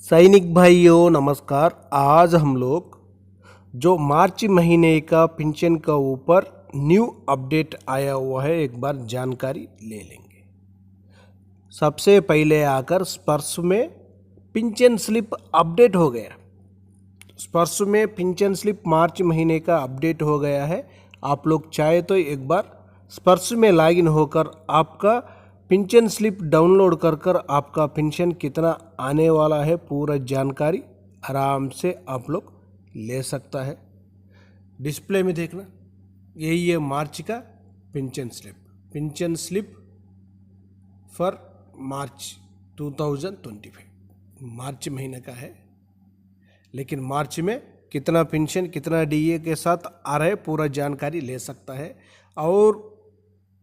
सैनिक भाइयों नमस्कार। आज हम लोग जो मार्च महीने का पेंशन का ऊपर न्यू अपडेट आया हुआ है एक बार जानकारी ले लेंगे। सबसे पहले आकर स्पर्श में पेंशन स्लिप अपडेट हो गया। स्पर्श में पेंशन स्लिप मार्च महीने का अपडेट हो गया है। आप लोग चाहे तो एक बार स्पर्श में लॉगिन होकर आपका पेंशन स्लिप डाउनलोड कर कर आपका पेंशन कितना आने वाला है पूरा जानकारी आराम से आप लोग ले सकता है। डिस्प्ले में देखना, यही है मार्च का पेंशन स्लिप फॉर मार्च 2025 मार्च महीने का है। लेकिन मार्च में कितना पेंशन कितना डीए के साथ आ रहा है पूरा जानकारी ले सकता है। और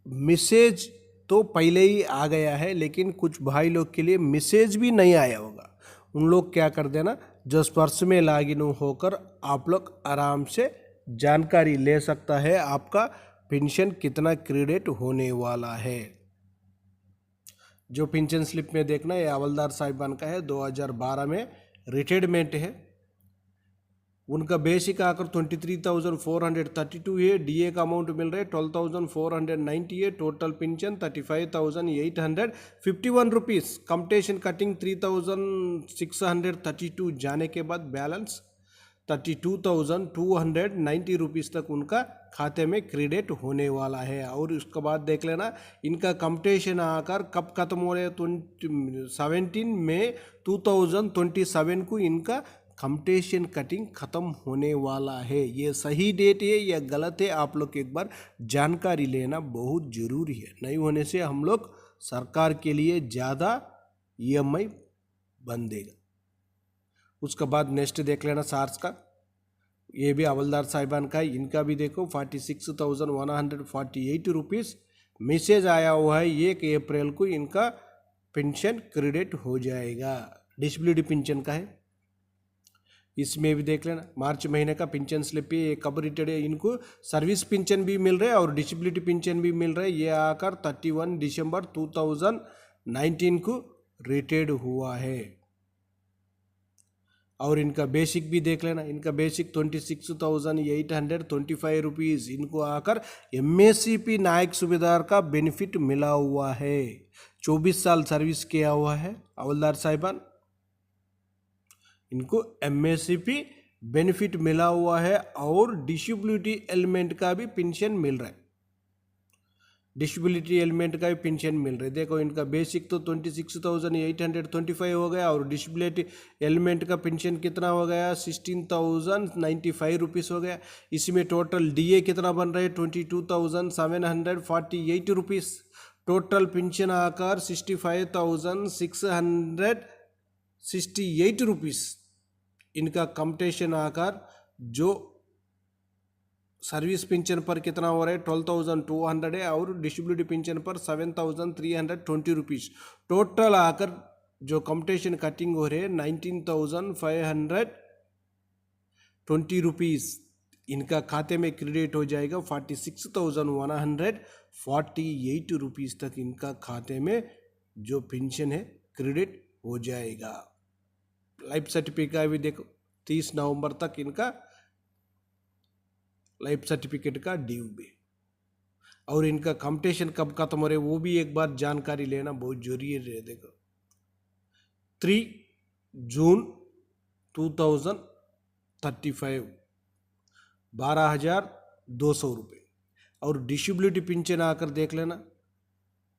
मैसेज तो पहले ही आ गया है, लेकिन कुछ भाई लोग के लिए मैसेज भी नहीं आया होगा। उन लोग क्या कर देना, जो स्पर्श में लॉगिन होकर आप लोग आराम से जानकारी ले सकता है आपका पेंशन कितना क्रेडिट होने वाला है। जो पेंशन स्लिप में देखना ये हवलदार साहिबान का है, 2012 में रिटायरमेंट है। उनका बेसिक आकर 23,432 है। डीए का अमाउंट मिल रहा है 12,490 है। Total pension 35,851 rupees. Commutation cutting 3,632 जाने के बाद बैलेंस 32,290 रुपीज़ तक उनका खाते में क्रेडिट होने वाला है। और उसके बाद देख लेना इनका कम्पटेशन आकर कब खत्म हो रहा है, 17 मई 2027 को इनका कम्पटेशन कटिंग ख़त्म होने वाला है। ये सही डेट है या गलत है, आप लोग एक बार जानकारी लेना बहुत ज़रूरी है। नहीं होने से हम लोग सरकार के लिए ज़्यादा ईएमआई बन देगा। उसके बाद नेक्स्ट देख लेना सार्स का, ये भी हवलदार साहिबान का है। इनका भी देखो 46,148 रुपीज़ मैसेज आया हुआ है। 1 अप्रैल को इनका पेंशन क्रेडिट हो जाएगा। डिसेबिलिटी पेंशन का है, इसमें भी देख लेना मार्च महीने का पेंशन स्लिप ये कब रिटायर्ड है। इनको सर्विस पेंशन भी मिल रहा है और डिसेबिलिटी पेंशन भी मिल रहा है। ये आकर 31 दिसंबर 2019 को रिटायर्ड हुआ है। और इनका बेसिक भी देख लेना, इनका बेसिक 26,825 रुपीज़ इनको आकर एमएससीपी नायक सुबेदार का बेनिफिट मिला हुआ है। 24 साल सर्विस किया हुआ है हवलदार साहिबान, इनको एमएससीपी बेनिफिट मिला हुआ है। और डिसेबिलिटी एलिमेंट का भी पेंशन मिल रहा है। डिसेबिलिटी एलिमेंट का भी पेंशन मिल रहा है। देखो इनका बेसिक तो 26,825 हो गया और डिसेबिलिटी एलिमेंट का पेंशन कितना हो गया, 16,095 रुपीज़ हो गया। इसमें टोटल डीए कितना बन रहा है, 22,748 रुपीज़। टोटल पेंशन आकर 65,668 रुपीज़। इनका कम्पटेशन आकर जो सर्विस पेंशन पर कितना हो रहा है 12,200 है और डिसेबिलिटी पेंशन पर 7,320 रुपीज़। टोटल आकर जो कम्पटेशन कटिंग हो रहे हैं 19,520 रुपीज़ इनका खाते में क्रेडिट हो जाएगा। 46,148 रुपीज़ तक इनका खाते में जो पेंशन है क्रेडिट हो जाएगा। लाइफ सर्टिफिकेट भी देखो 30 नवंबर तक इनका लाइफ सर्टिफिकेट का ड्यू भी। और इनका कम्पटेशन कब खत्म हो रहे वो भी एक बार जानकारी लेना बहुत जरूरी है। देखो 3 जून 2035 12,200 रुपये। और डिसेबिलिटी पेंशन आकर देख लेना,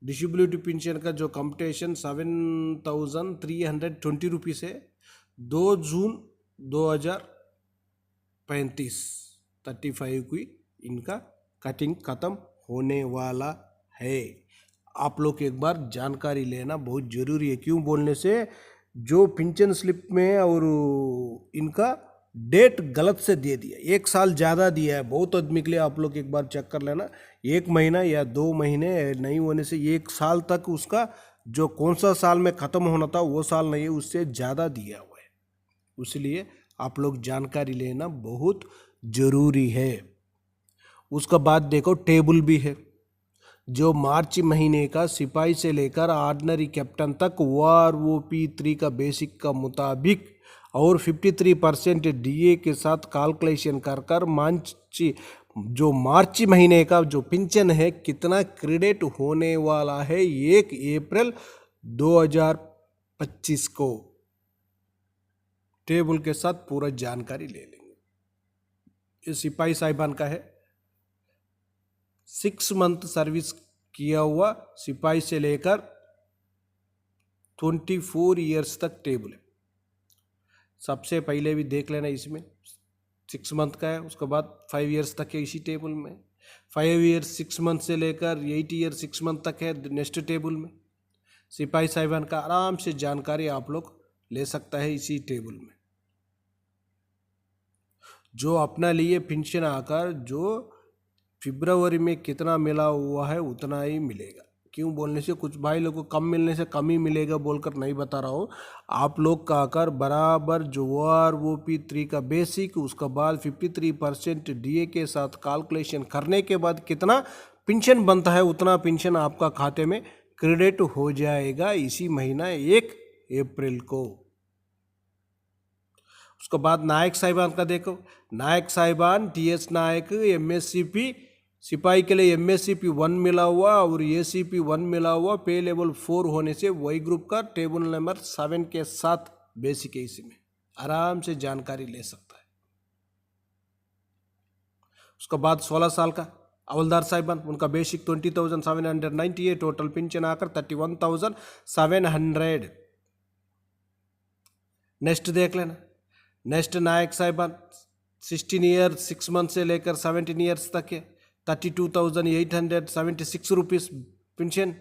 डिसेबिलिटी पेंशन का जो कम्पटेशन 7,320 रुपीज़ है। 2 जून 2035 को इनका कटिंग ख़त्म होने वाला है। आप लोग एक बार जानकारी लेना बहुत ज़रूरी है। क्यों बोलने से जो पेंशन स्लिप में और इनका डेट गलत से दे दिया, 1 साल ज़्यादा दिया है। बहुत आदमी के लिए आप लोग एक बार चेक कर लेना, 1 महीना या 2 महीने नहीं होने से 1 साल तक उसका जो कौन सा साल में ख़त्म होना था वो साल नहीं है, उससे ज़्यादा दिया हुआ है। इसलिए आप लोग जानकारी लेना बहुत ज़रूरी है। उसका बाद देखो टेबल भी है, जो मार्च महीने का सिपाही से लेकर ऑर्डिनरी कैप्टन तक OROP 3 का बेसिक का मुताबिक और 53% DA के साथ कैलकुलेशन कर मार्च महीने का जो पेंशन है कितना क्रेडिट होने वाला है 1 अप्रैल 2025 को टेबल के साथ पूरा जानकारी ले लेंगे। ये सिपाही साहिबान का है, 6 मंथ सर्विस किया हुआ सिपाही से लेकर 24 ईयर्स तक टेबल है। सबसे पहले भी देख लेना, इसमें 6 मंथ का है, उसके बाद 5 ईयर्स तक है इसी टेबल में, 5 ईयर्स 6 मंथ से लेकर 8 ईयर 6 मंथ तक है नेक्स्ट टेबल में। सिपाही साहिबान का आराम से जानकारी आप लोग ले सकता है इसी टेबल में। जो अपना लिए पेंशन आकर जो फरवरी में कितना मिला हुआ है उतना ही मिलेगा। क्यों बोलने से कुछ भाई लोगों को कम मिलने से कम ही मिलेगा बोलकर नहीं बता रहा हूँ, आप लोग का आकर बराबर जो OROP 3 का बेसिक, उसके बाद 53% DA के साथ कैलकुलेशन करने के बाद कितना पेंशन बनता है उतना पेंशन आपका खाते में क्रेडिट हो जाएगा इसी महीना 1 अप्रैल को। उसके बाद नायक साहिबान का देखो, नायक साहिबान TS नायक MSCP सिपाही के लिए MSCP 1 मिला हुआ और ACP 1 मिला हुआ, पे लेवल 4 होने से वाई ग्रुप का टेबल नंबर 7 के साथ बेसिक है, इसमें आराम से जानकारी ले सकता है। उसके बाद 16 साल का हवलदार साहिबान, उनका बेसिक 20,790 है, टोटल पेंशन आकर 31,700। नेक्स्ट देख लेना, नेक्स्ट नायक साहिबान 16 ईयर 6 मंथ से लेकर 17 ईयर्स तक है, 32,876 रुपीज़ पेंशन।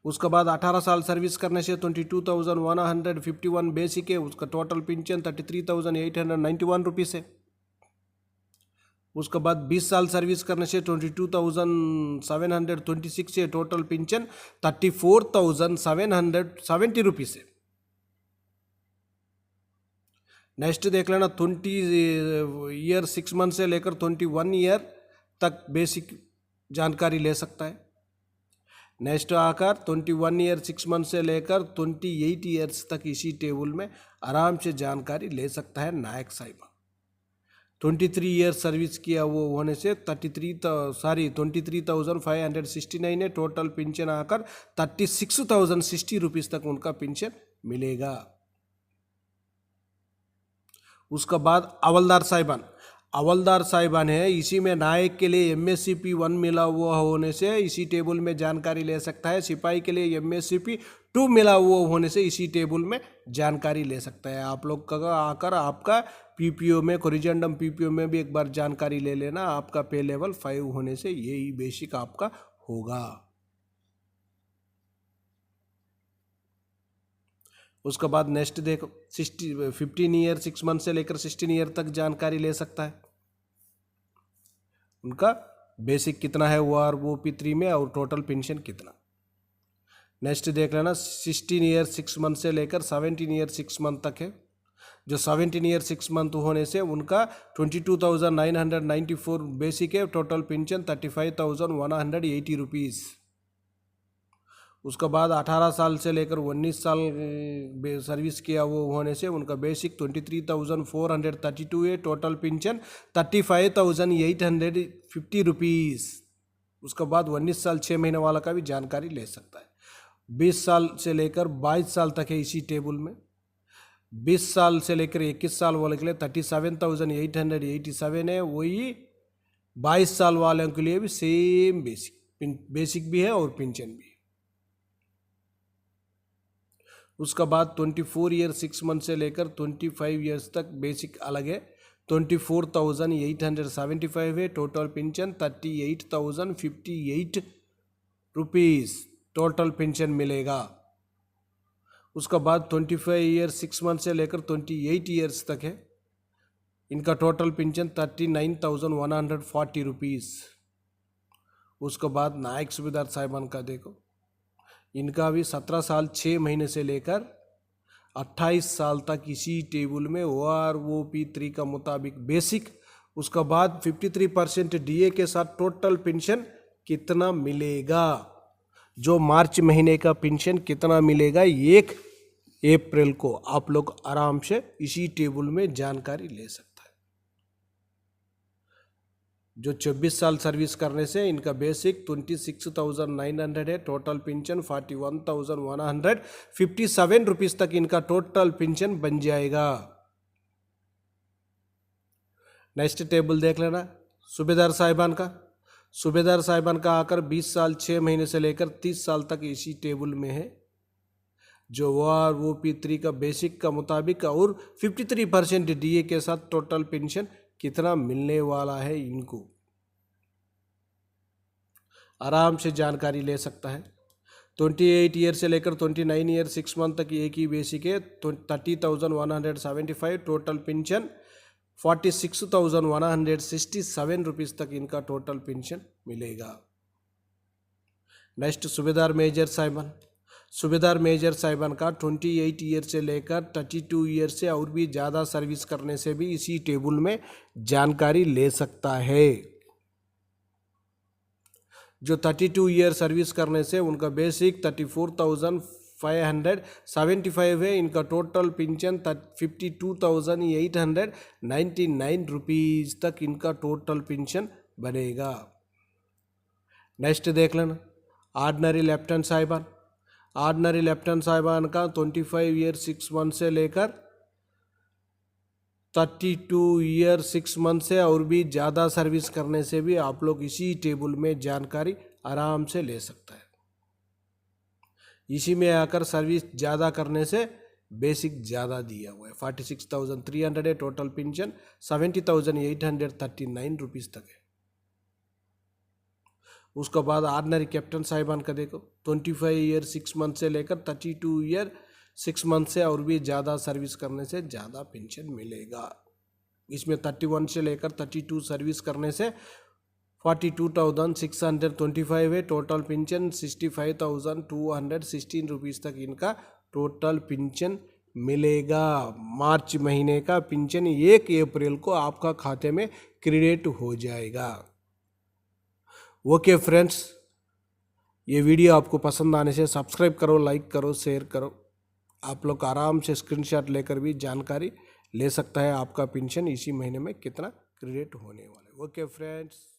उसके बाद 18 साल सर्विस करने से 22,151 बेसिक है, उसका टोटल पेंशन 33,891 रुपीज़ है। उसके बाद 20 साल सर्विस करने से 22,726 है, टोटल पेंशन 34,770 रुपीज़ है। नेक्स्ट देख लेना, 20 ईयर 6 मंथ से लेकर 21 ईयर तक बेसिक जानकारी ले सकता है। नेक्स्ट आकर 21 ईयर 6 मंथ से लेकर 28 ईयर्स तक इसी टेबल में आराम से जानकारी ले सकता है नायक साहिबान। 23 ईयर सर्विस किया वो होने से 23,569 है, टोटल पेंशन आकर 36,060 रुपीज़ तक उनका पेंशन मिलेगा। उसके बाद हवलदार साहिबान, हवलदार साहिबान है, इसी में नायक के लिए MSCP 1 मिला हुआ होने से इसी टेबल में जानकारी ले सकता है, सिपाही के लिए MSCP 2 मिला हुआ होने से इसी टेबल में जानकारी ले सकता है। आप लोग का आकर आपका PPO में, कोरिजेंडम PPO में भी एक बार जानकारी ले लेना, आपका पे लेवल 5 होने से यही बेसिक आपका होगा। उसके बाद नेक्स्ट देखो, 15 ईयर 6 मंथ से लेकर 16 ईयर तक जानकारी ले सकता है, उनका बेसिक कितना है OROP 3 में और टोटल पेंशन कितना। नेक्स्ट देख लेना, 16 ईयर 6 मंथ से लेकर 17 ईयर 6 मंथ तक है, जो 17 ईयर 6 मंथ होने से उनका 22,994 बेसिक है, टोटल पेंशन 35,180 रुपीज़। उसके बाद 18 साल से लेकर 19 साल सर्विस किया वो होने से उनका बेसिक 23,432 है, टोटल पेंशन 35,850 रुपीज़। उसके बाद 19 साल 6 महीने वाला का भी जानकारी ले सकता है। 20 साल से लेकर 22 साल तक है इसी टेबल में, 20 साल से लेकर 21 साल वाले के लिए 37,887 है, वही 22 साल वालों के लिए भी सेम बेसिक भी है और पेंशन भी है। उसका बाद 24 ईयर 6 मंथ से लेकर 25 ईयर्स तक बेसिक अलग है, 24,875 है, total pension 38,058 rupees total pension मिलेगा। उसका बाद 25 ईयर 6 मंथ से लेकर 28 ईयर्स तक है, इनका टोटल पेंशन 39,140 रुपीज़। उसके बाद नायक सूबेदार साहिबान का देखो, इनका भी 17 साल 6 महीने से लेकर 28 साल तक इसी टेबल में OROP 3 का मुताबिक बेसिक, उसका बाद 53% DA के साथ टोटल पेंशन कितना मिलेगा, जो मार्च महीने का पेंशन कितना मिलेगा 1 अप्रैल को, आप लोग आराम से इसी टेबल में जानकारी ले सकता है। जो 24 साल सर्विस करने से इनका बेसिक 26,900 है, टोटल पेंशन 41,157 रुपीज तक इनका टोटल पेंशन बन जाएगा। नेक्स्ट टेबल देख लेना सूबेदार साहिबान का। सूबेदार साहिबान का आकर 20 साल 6 महीने से लेकर 30 साल तक इसी टेबल में है। जो OROP3 का बेसिक का मुताबिक और 53% DA के साथ टोटल पेंशन कितना मिलने वाला है, इनको आराम से जानकारी ले सकता है। 28 ईयर से लेकर 29 ईयर 6 मंथ तक एक ही बेसिक है, 30,175, टोटल पेंशन 46,167 रुपीज तक इनका टोटल पेंशन मिलेगा। नेक्स्ट सूबेदार मेजर साहिबान। सूबेदार मेजर साहिबान का 28 ईयर से लेकर 32 ईयर से और भी ज़्यादा सर्विस करने से भी इसी टेबल में जानकारी ले सकता है। जो 32 ईयर सर्विस करने से उनका बेसिक 34,575 है, इनका टोटल पेंशन 52,899 रुपीज तक इनका टोटल पेंशन बनेगा। नेक्स्ट देख लेना ऑर्डिनरी लेफ्टिनेंट साहिबान। ऑर्डिनरी लेफ्टिनेंट साहिबान का 25 ईयर 6 मंथ से लेकर 32 ईयर 6 मंथ से और भी ज़्यादा सर्विस करने से भी आप लोग इसी टेबल में जानकारी आराम से ले सकता है। इसी में आकर सर्विस ज़्यादा करने से बेसिक ज़्यादा दिया हुआ है, 46,300 है, टोटल पेंशन 70,839 रुपीज़ तक है। उसके बाद ऑर्डिनरी कैप्टन साहिबान का देखो 25 ईयर 6 मंथ से लेकर 32 ईयर 6 मंथ से और भी ज़्यादा सर्विस करने से ज़्यादा पेंशन मिलेगा। इसमें 31 से लेकर 32 सर्विस करने से 42,625 है, टोटल पेंशन 65,216 रुपीज़ तक इनका टोटल पेंशन मिलेगा। मार्च महीने का पेंशन 1 अप्रैल को आपका खाते में क्रेडिट हो जाएगा। ओके फ्रेंड्स, ये वीडियो आपको पसंद आने से सब्सक्राइब करो, लाइक करो, शेयर करो। आप लोग आराम से स्क्रीनशॉट लेकर भी जानकारी ले सकता है आपका पेंशन इसी महीने में कितना क्रेडिट होने वाला है। Okay friends.